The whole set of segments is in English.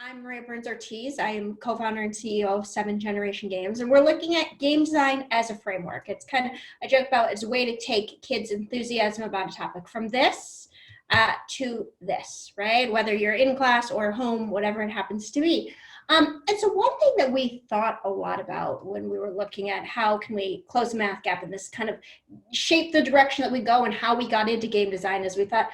I'm Maria Burns-Ortiz. I am co-founder and CEO of 7th Generation Games, and we're looking at game design as a framework. It's kind of, I joke about, it's a way to take kids' enthusiasm about a topic from this to this, right? Whether you're in class or home, whatever it happens to be. And so one thing that we thought a lot about when we were looking at how can we close the math gap and this kind of shape the direction that we go and how we got into game design is we thought,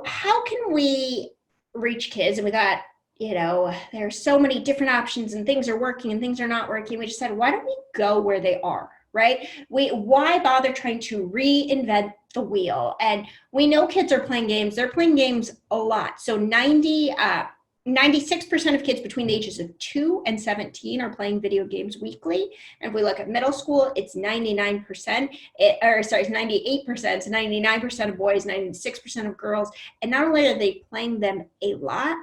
how can we reach kids? And we thought, there's so many different options and things are working and things are not working. We just said, why don't we go where they are, right? Why bother trying to reinvent the wheel? And we know kids are playing games. They're playing games a lot. So 96% of kids between the ages of 2 and 17 are playing video games weekly. And if we look at middle school, it's 99%, it's 98%, it's 99% of boys, 96% of girls. And not only are they playing them a lot,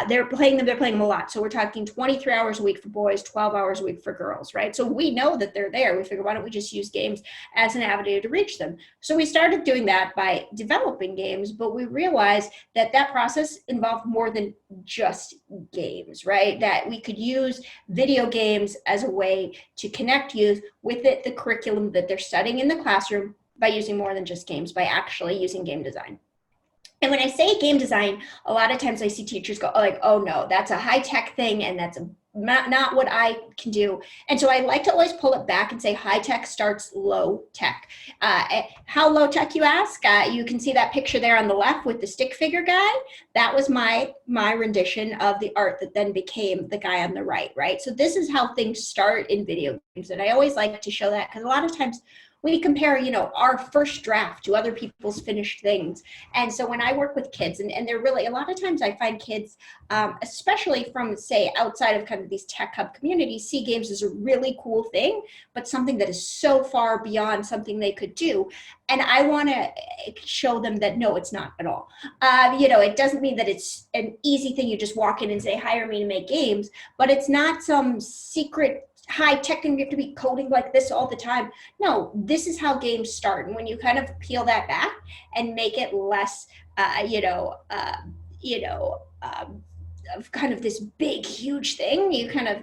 they're playing them a lot. So we're talking 23 hours a week for boys, 12 hours a week for girls, right? So we know that they're there. We figure, why don't we just use games as an avenue to reach them? So we started doing that by developing games, but we realized that process involved more than just games, right? That we could use video games as a way to connect youth with the curriculum that they're studying in the classroom by using more than just games, by actually using game design. And when I say game design, a lot of times I see teachers go like, oh no, that's a high-tech thing and that's not what I can do. And so I like to always pull it back and say high tech starts low tech. How low tech, you ask? You can see that picture there on the left with the stick figure guy. That was my rendition of the art that then became the guy on the right? So this is how things start in video games. And I always like to show that because a lot of times we compare, our first draft to other people's finished things. And so when I work with kids, and they're really, a lot of times I find kids, especially from, say, outside of kind of these tech hub communities, see games as a really cool thing, but something that is so far beyond something they could do. And I want to show them that, no, it's not at all. It doesn't mean that it's an easy thing. You just walk in and say, hire me to make games, but it's not some secret high tech and you have to be coding like this all the time. No, this is how games start. And when you kind of peel that back and make it less, of kind of this big, huge thing, you kind of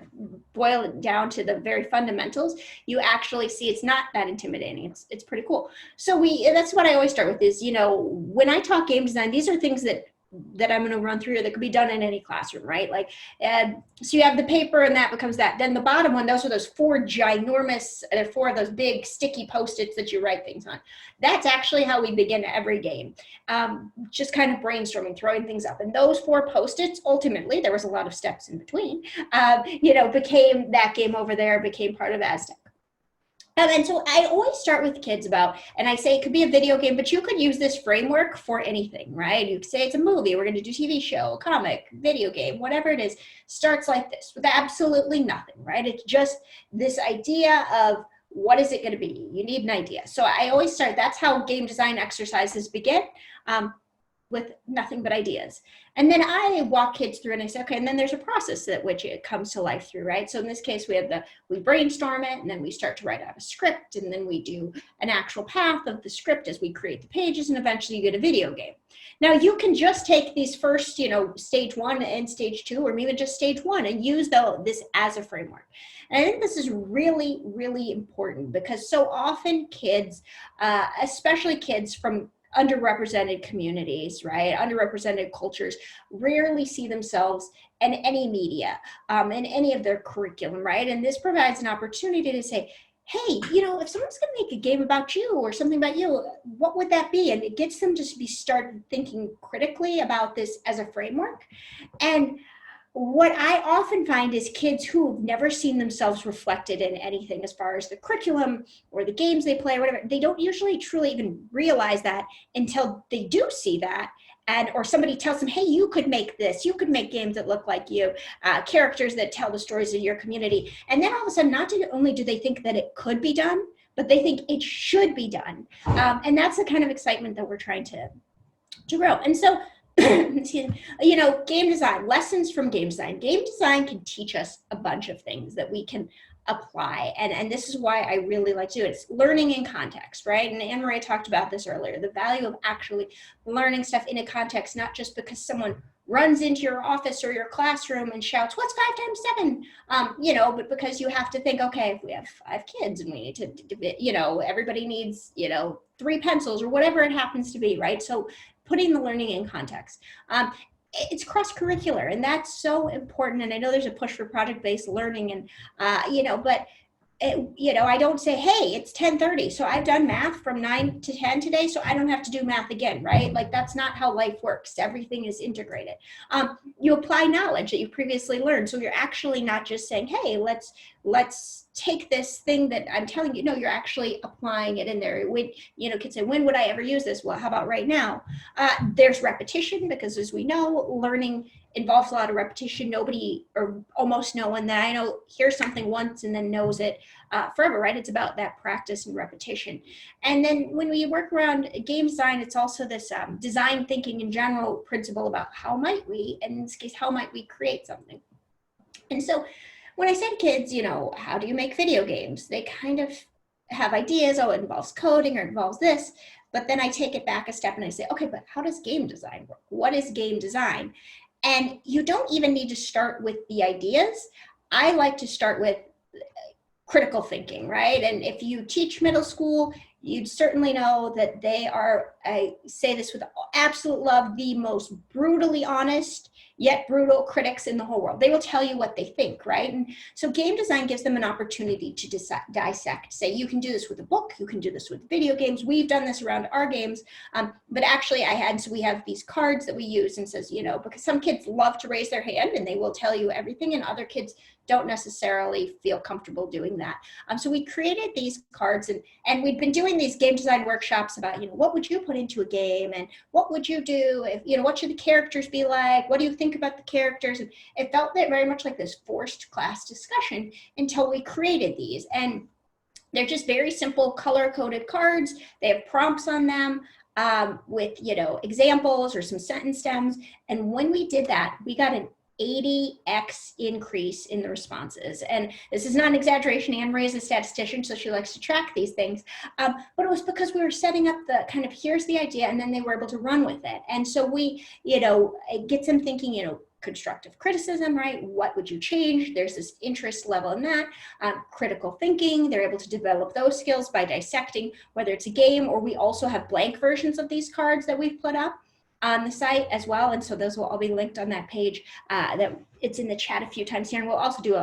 boil it down to the very fundamentals, you actually see it's not that intimidating. It's pretty cool. So that's what I always start with is, when I talk game design, these are things that I'm going to run through that could be done in any classroom, right? Like, so you have the paper and that becomes that. Then the bottom one, those are those four of those big sticky Post-its that you write things on. That's actually how we begin every game. Just kind of brainstorming, throwing things up. And those 4 Post-its, ultimately, there was a lot of steps in between, became that game over there, became part of Aztec. And so I always start with kids and I say it could be a video game, but you could use this framework for anything, right? You could say it's a movie, we're going to do TV show, comic, video game, whatever it is, starts like this with absolutely nothing, right? It's just this idea of what is it going to be? You need an idea. So I always start, that's how game design exercises begin. With nothing but ideas. And then I walk kids through and I say, okay, and then there's a process at which it comes to life through, right? So in this case, we brainstorm it and then we start to write out a script and then we do an actual path of the script as we create the pages and eventually you get a video game. Now you can just take these first, stage 1 and stage 2, or maybe just stage 1 and use this as a framework. And I think this is really, really important because so often kids, especially kids from underrepresented communities, right? Underrepresented cultures rarely see themselves in any media, in any of their curriculum, right? And this provides an opportunity to say, hey, if someone's going to make a game about you or something about you, what would that be? And it gets them to be started thinking critically about this as a framework. And what I often find is kids who have never seen themselves reflected in anything as far as the curriculum or the games they play or whatever, they don't usually truly even realize that until they do see that. Or somebody tells them, hey, you could make this. You could make games that look like you, characters that tell the stories of your community. And then all of a sudden, not only do they think that it could be done, but they think it should be done. And that's the kind of excitement that we're trying to grow. And so, game design, lessons from game design. Game design can teach us a bunch of things that we can apply. And this is why I really like to do it. It's learning in context, right? And Anne-Marie talked about this earlier, the value of actually learning stuff in a context, not just because someone runs into your office or your classroom and shouts, "What's 5 times 7?" But because you have to think, okay, if we have 5 kids and we need to, everybody needs, 3 pencils or whatever it happens to be, right? So putting the learning in context. It's cross-curricular, and that's so important. And I know there's a push for project-based learning, and but I don't say, hey, it's 10:30, so I've done math from 9 to 10 today, so I don't have to do math again, right? Like, that's not how life works. Everything is integrated. You apply knowledge that you previously learned, so you're actually not just saying, hey, let's take this thing that I'm telling you. No, you're actually applying it in there. Kids say, when would I ever use this? Well, how about right now? There's repetition, because as we know, learning involves a lot of repetition. Nobody, or almost no one that I know, hears something once and then knows it forever, right? It's about that practice and repetition. And then when we work around game design, it's also this design thinking in general principle about how might we, and in this case, how might we create something? And so when I say to kids, how do you make video games? They kind of have ideas, oh, it involves coding or it involves this. But then I take it back a step and I say, okay, but how does game design work? What is game design? And you don't even need to start with the ideas. I like to start with critical thinking, right? And if you teach middle school, you'd certainly know that they are, I say this with absolute love, the most brutally honest yet brutal critics in the whole world. They will tell you what they think, right? And so game design gives them an opportunity to dissect. Say, you can do this with a book, you can do this with video games. We've done this around our games, but actually so we have these cards that we use, and says, because some kids love to raise their hand and they will tell you everything, and other kids don't necessarily feel comfortable doing that. So we created these cards, and we'd been doing these game design workshops about, what would you put into a game, and what would you do if, what should the characters be like? What do you think about the characters? And it felt very much like this forced class discussion until we created these. And they're just very simple color-coded cards. They have prompts on them with, examples or some sentence stems. And when we did that, we got an 80x increase in the responses. And this is not an exaggeration. Anne Marie is a statistician, so she likes to track these things. But it was because we were setting up the kind of, here's the idea, and then they were able to run with it. And so we, it gets them thinking, constructive criticism, right? What would you change? There's this interest level in that. Critical thinking, they're able to develop those skills by dissecting, whether it's a game, or we also have blank versions of these cards that we've put up on the site as well. And so those will all be linked on that page. That it's in the chat a few times here. And we'll also do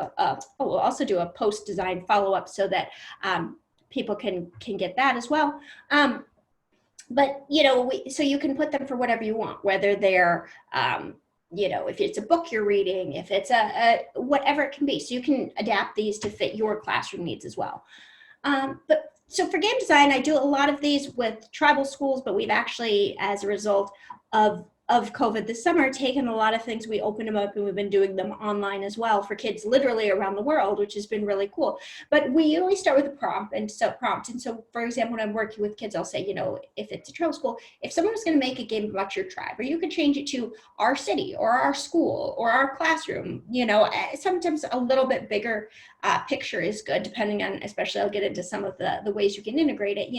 a post design follow-up so that people can get that as well. But so you can put them for whatever you want, whether they're if it's a book you're reading, if it's a whatever it can be. So you can adapt these to fit your classroom needs as well. So for game design, I do a lot of these with tribal schools, but we've actually, as a result of COVID this summer, taken a lot of things, we opened them up, and we've been doing them online as well for kids literally around the world, which has been really cool. But we usually start with a prompt. And so, for example, when I'm working with kids, I'll say, if it's a tribal school, if someone was going to make a game about your tribe, or you could change it to our city or our school or our classroom, sometimes a little bit bigger picture is good, depending on, especially I'll get into some of the ways you can integrate it.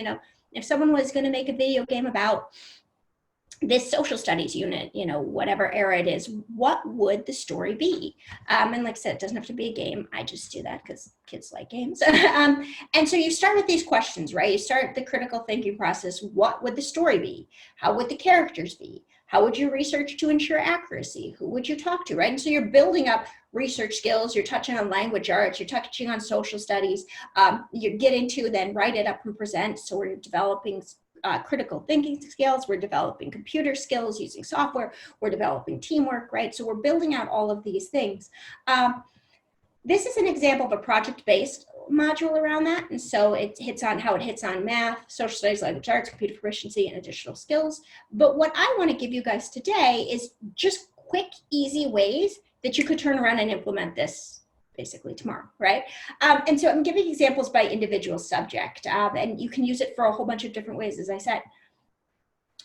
If someone was going to make a video game about this social studies unit, whatever era it is, what would the story be? And like I said, it doesn't have to be a game. I just do that because kids like games. And so you start with these questions, right? You start the critical thinking process. What would the story be? How would the characters be? How would you research to ensure accuracy? Who would you talk to, right? And so you're building up research skills. You're touching on language arts. You're touching on social studies. You're getting to then write it up and present. So we're developing critical thinking skills, we're developing computer skills using software, we're developing teamwork, right? So we're building out all of these things. This is an example of a project-based module around that. And so it hits on how it hits on math, social studies, language arts, computer proficiency, and additional skills. But what I want to give you guys today is just quick, easy ways that you could turn around and implement this basically tomorrow, right? And so I'm giving examples by individual subject, and you can use it for a whole bunch of different ways, as I said.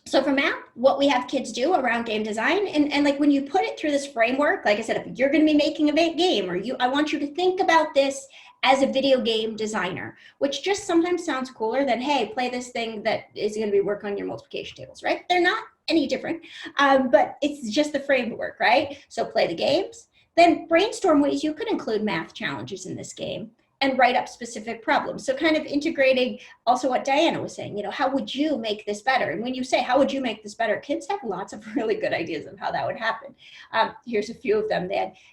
So for math, what we have kids do around game design, and like when you put it through this framework, like I said, if you're going to be making a game, or I want you to think about this as a video game designer, which just sometimes sounds cooler than, hey, play this thing that is going to be work on your multiplication tables, right? They're not any different, but it's just the framework, right? So play the games, then brainstorm ways you could include math challenges in this game and write up specific problems. So kind of integrating also what Diana was saying, how would you make this better? And when you say, how would you make this better? Kids have lots of really good ideas of how that would happen. Here's a few of them.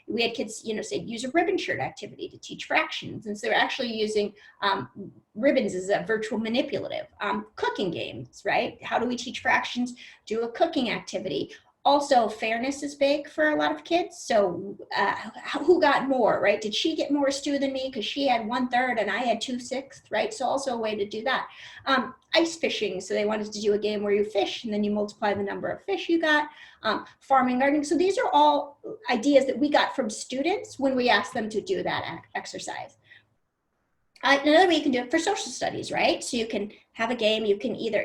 We had kids, say, use a ribbon shirt activity to teach fractions. And so they're actually using ribbons as a virtual manipulative. Cooking games, right? How do we teach fractions? Do a cooking activity. Also, fairness is big for a lot of kids. So who got more, right? Did she get more stew than me because she had 1/3 and I had 2/6, right? So also a way to do that. Ice fishing. So they wanted to do a game where you fish and then you multiply the number of fish you got. Farming, gardening. So these are all ideas that we got from students when we asked them to do that exercise. Another way you can do it for social studies, right? So you can have a game, you can either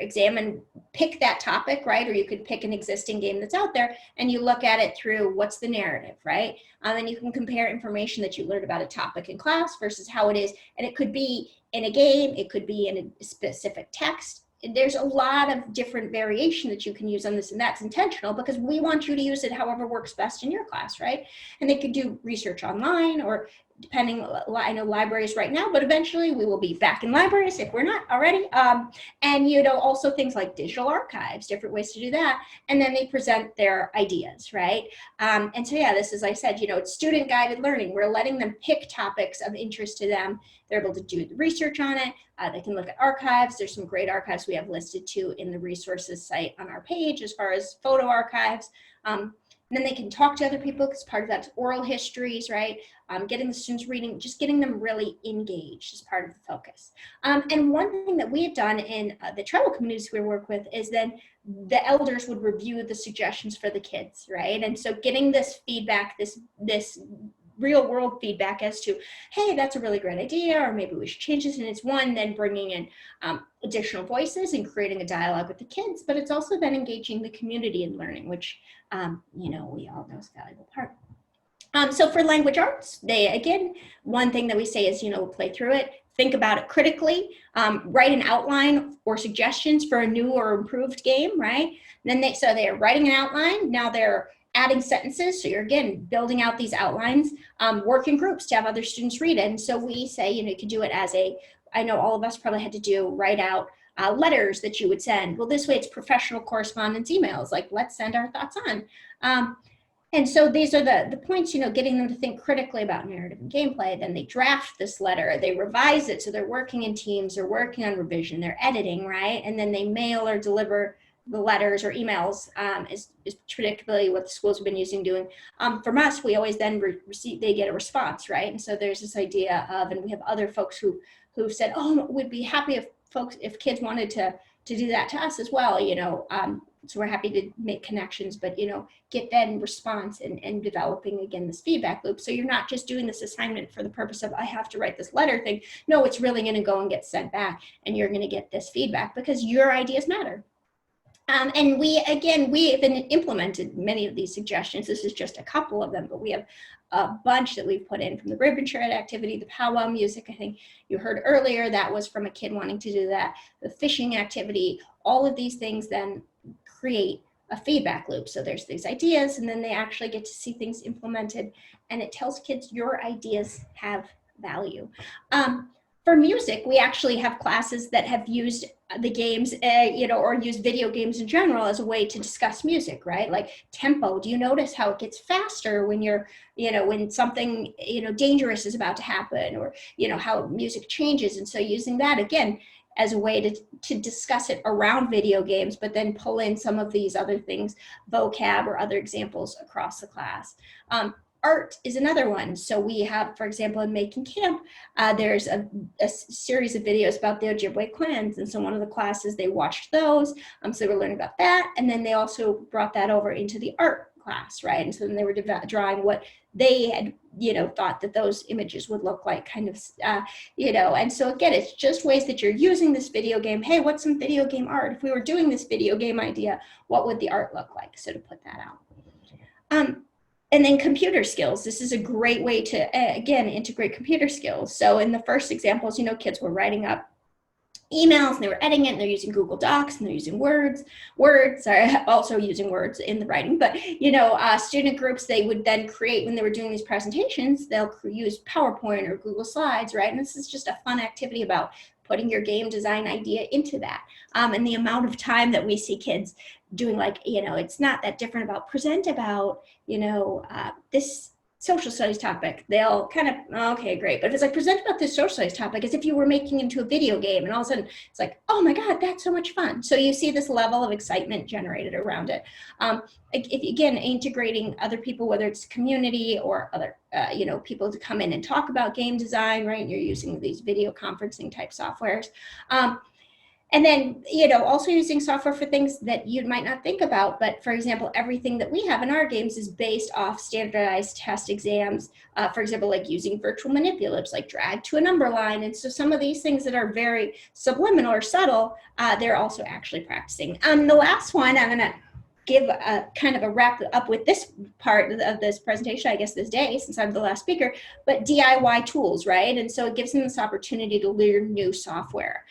pick that topic, right? Or you could pick an existing game that's out there and you look at it through what's the narrative, right? And you can compare information that you learned about a topic in class versus how it is. And it could be in a game, it could be in a specific text. There's a lot of different variation that you can use on this, and that's intentional because we want you to use it however works best in your class, right? And they could do research online or depending, I know libraries right now, but eventually we will be back in libraries if we're not already. And also things like digital archives, different ways to do that. And then they present their ideas, right? And so, yeah, this is, I said, it's student guided learning. We're letting them pick topics of interest to them. They're able to do the research on it. They can look at archives. There's some great archives we have listed too in the resources site on our page as far as photo archives. And then they can talk to other people because part of that's oral histories, right? Getting the students reading, just getting them really engaged is part of the focus. And one thing that we had done in the tribal communities we work with is then the elders would review the suggestions for the kids, right? And so getting this feedback, this real world feedback as to, hey, that's a really great idea, or maybe we should change this. And it's one, then bringing in additional voices and creating a dialogue with the kids, but it's also then engaging the community in learning, which, we all know is a valuable part. So for language arts, again, one thing that we say is, play through it, think about it critically, write an outline or suggestions for a new or improved game, right? And then they're writing an outline, now they're adding sentences. So you're, again, building out these outlines, work in groups to have other students read it. And so we say, you could do it as I know all of us probably had to write out letters that you would send. Well, this way it's professional correspondence emails, like let's send our thoughts on. And so these are the points, getting them to think critically about narrative and gameplay. Then they draft this letter, they revise it. So they're working in teams, they're working on revision, they're editing, right? And then they mail or deliver the letters or emails is predictably what the schools have been doing. From us, we always then they get a response, right? And so there's this idea of, and we have other folks who've said, oh, we'd be happy if kids wanted to do that to us as well, so we're happy to make connections, but, get then response and developing, again, this feedback loop. So you're not just doing this assignment for the purpose of, I have to write this letter thing. No, it's really going to go and get sent back and you're going to get this feedback because your ideas matter. And we have implemented many of these suggestions. This is just a couple of them, but we have a bunch that we've put in, from the ribbon shred activity, the powwow music, I think you heard earlier, that was from a kid wanting to do that, the fishing activity. All of these things then create a feedback loop. So there's these ideas and then they actually get to see things implemented, and it tells kids your ideas have value. For music, we actually have classes that have used the games, or use video games in general as a way to discuss music, right? Like tempo. Do you notice how it gets faster when you're, when something, dangerous is about to happen, or, how music changes. And so using that, again, as a way to discuss it around video games, but then pull in some of these other things, vocab or other examples across the class. Art is another one. So we have, for example, in Making Camp, there's a series of videos about the Ojibwe clans. And so one of the classes, they watched those. So they were learning about that. And then they also brought that over into the art class, right? And so then they were drawing what they had, thought that those images would look like, kind of, and so again, it's just ways that you're using this video game. Hey, what's some video game art? If we were doing this video game idea, what would the art look like? So to put that out. And then computer skills. This is a great way to, again, integrate computer skills. So in the first examples, kids were writing up emails and they were editing it and they're using Google Docs and they're using words are also using words in the writing, but student groups, they would then create, when they were doing these presentations, they'll use PowerPoint or Google Slides, right? And this is just a fun activity about putting your game design idea into that. And the amount of time that we see kids doing, like, it's not that different about present about, this social studies topic. They'll kind of, okay, great. But if it's like present about this social studies topic as if you were making into a video game, and all of a sudden it's like, oh my God, that's so much fun. So you see this level of excitement generated around it. If, again, integrating other people, whether it's community or other, people to come in and talk about game design, right? You're using these video conferencing type softwares. And then, also using software for things that you might not think about. But for example, everything that we have in our games is based off standardized test exams. For example, like using virtual manipulatives, like drag to a number line. And so some of these things that are very subliminal or subtle, they're also actually practicing. The last one, I'm going to give a kind of a wrap up with this part of this presentation, I guess this day, since I'm the last speaker, but DIY tools, right? And so it gives them this opportunity to learn new software.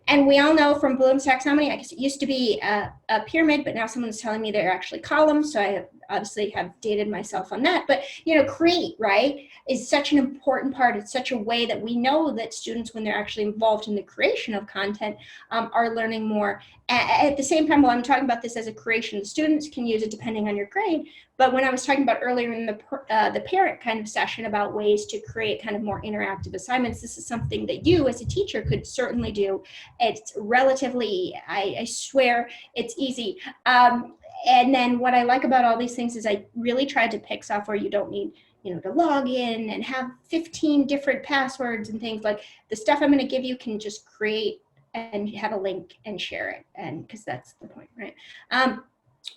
And we all know from Bloom's taxonomy, I guess it used to be a pyramid, but now someone's telling me they're actually columns. So I obviously have dated myself on that. But, create, right, is such an important part. It's such a way that we know that students, when they're actually involved in the creation of content, are learning more. At the same time, while I'm talking about this as a creation, students can use it depending on your grade. But when I was talking about earlier in the parent kind of session about ways to create kind of more interactive assignments, this is something that you as a teacher could certainly do. It's relatively, I swear, it's easy. And then what I like about all these things is I really tried to pick software you don't need, to log in and have 15 different passwords and things. Like the stuff I'm going to give you can just create and have a link and share it, and because that's the point, right?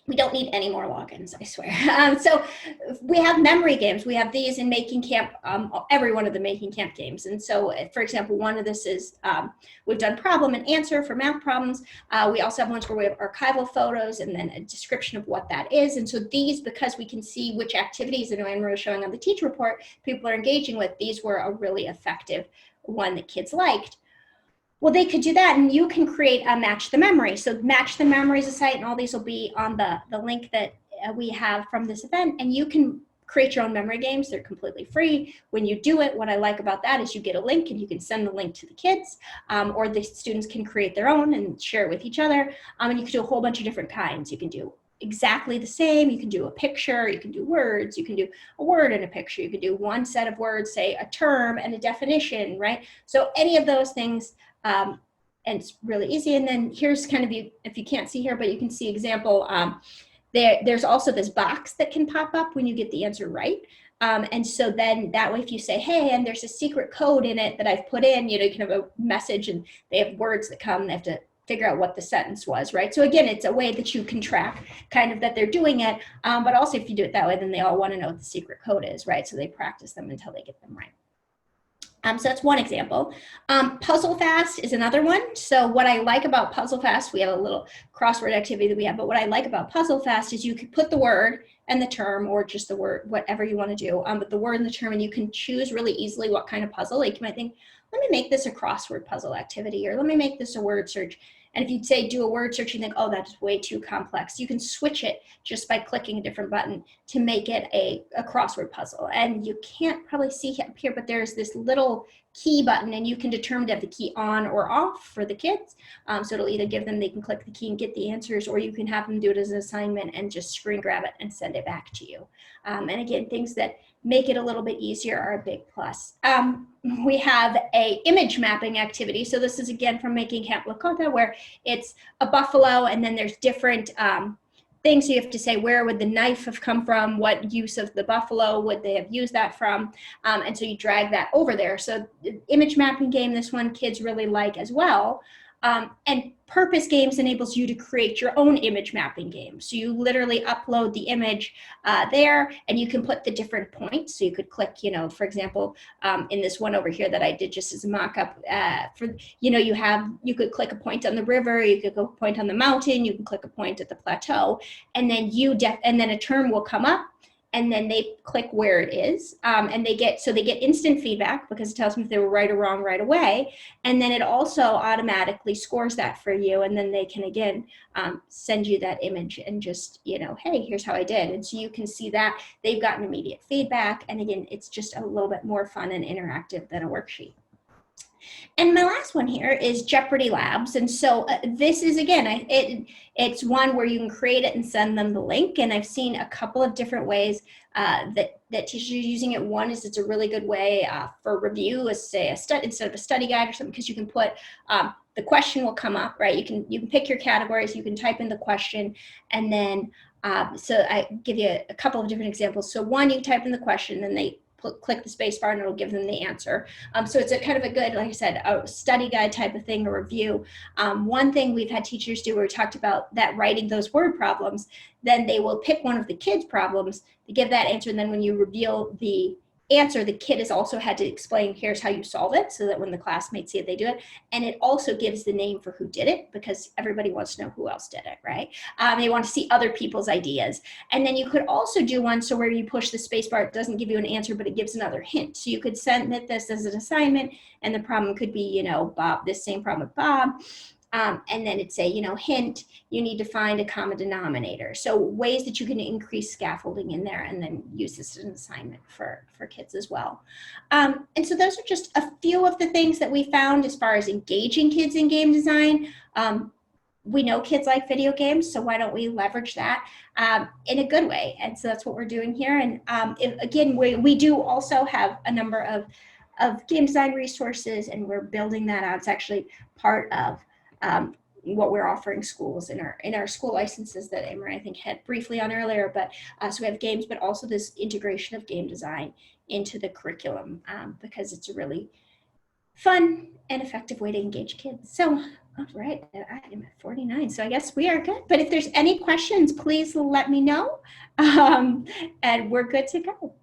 We don't need any more logins, I swear. So we have memory games. We have these in Making Camp, every one of the Making Camp games. And so, for example, one of this is, we've done problem and answer for math problems. We also have ones where we have archival photos and then a description of what that is. And so these, because we can see which activities, and Anne was showing on the teacher report, people are engaging with, these were a really effective one that kids liked. Well, they could do that, and you can create a Match the Memory. So Match the Memory is a site, and all these will be on the link that we have from this event, and you can create your own memory games. They're completely free. When you do it, what I like about that is you get a link, and you can send the link to the kids, or the students can create their own and share it with each other, and you can do a whole bunch of different kinds. You can do exactly the same. You can do a picture, you can do words, you can do a word and a picture, you can do one set of words, say a term and a definition, right? So any of those things, and it's really easy. And then here's kind of, if you can't see here, but you can see example, there's also this box that can pop up when you get the answer right. And so then that way, if you say, hey, and there's a secret code in it that I've put in, you can have a message and they have words that come, they have to figure out what the sentence was, right? So again, it's a way that you can track kind of that they're doing it. But also if you do it that way, then they all want to know what the secret code is, right? So they practice them until they get them right. So that's one example. Puzzle Fast is another one. So what I like about Puzzle Fast, we have a little crossword activity that we have, but what I like about Puzzle Fast is you can put the word and the term, or just the word, whatever you want to do, but the word and the term, and you can choose really easily what kind of puzzle. Like you might think, let me make this a crossword puzzle activity, or let me make this a word search. And if you say do a word search, you think, oh, that's way too complex. You can switch it just by clicking a different button to make it a crossword puzzle. And you can't probably see up here, but there's this little key button, and you can determine to have the key on or off for the kids. So it'll either give them, they can click the key and get the answers, or you can have them do it as an assignment and just screen grab it and send it back to you. And again, things that make it a little bit easier are a big plus. We have a image mapping activity. So this is again from Making Camp Lakota, where it's a buffalo, and then there's different things. So you have to say, where would the knife have come from? What use of the buffalo would they have used that from? And so you drag that over there. So the image mapping game, this one kids really like as well. And Purpose Games enables you to create your own image mapping game. So you literally upload the image there, and you can put the different points. So you could click, for example, in this one over here that I did just as a mock-up, you could click a point on the river, you could go a point on the mountain, you can click a point at the plateau, and then and then a term will come up. and then they click where it is, and they get instant feedback because it tells them if they were right or wrong right away, and then it also automatically scores that for you, and then they can again send you that image and just, hey, here's how I did, and so you can see that they've gotten immediate feedback, and again, it's just a little bit more fun and interactive than a worksheet. And my last one here is Jeopardy Labs. And so this is, again, it's one where you can create it and send them the link. And I've seen a couple of different ways that teachers are using it. One is it's a really good way for review, as say instead of a study guide or something, because you can put the question will come up, right? You can pick your categories, you can type in the question, and then so I give you a couple of different examples. So one, you type in the question, and they click the space bar and it'll give them the answer. So it's a kind of a good, like I said, a study guide type of thing, a review. One thing we've had teachers do where we talked about that writing those word problems, then they will pick one of the kids' problems to give that answer. And then when you reveal the answer, the kid has also had to explain, here's how you solve it, so that when the classmates see it, they do it. And it also gives the name for who did it, because everybody wants to know who else did it, right? They want to see other people's ideas. And then you could also do one so where you push the space bar, it doesn't give you an answer, but it gives another hint. So you could submit this as an assignment, and the problem could be, Bob, this same problem with Bob. And then it'd say, hint, you need to find a common denominator. So ways that you can increase scaffolding in there, and then use this as an assignment for kids as well. And so those are just a few of the things that we found as far as engaging kids in game design. We know kids like video games, so why don't we leverage that in a good way? And so that's what we're doing here. And again, we do also have a number of game design resources, and we're building that out. It's actually part of what we're offering schools in our school licenses that Amory, I think, had briefly on earlier. But so we have games, but also this integration of game design into the curriculum, because it's a really fun and effective way to engage kids. So, all right, I am at 49, so I guess we are good. But if there's any questions, please let me know, and we're good to go.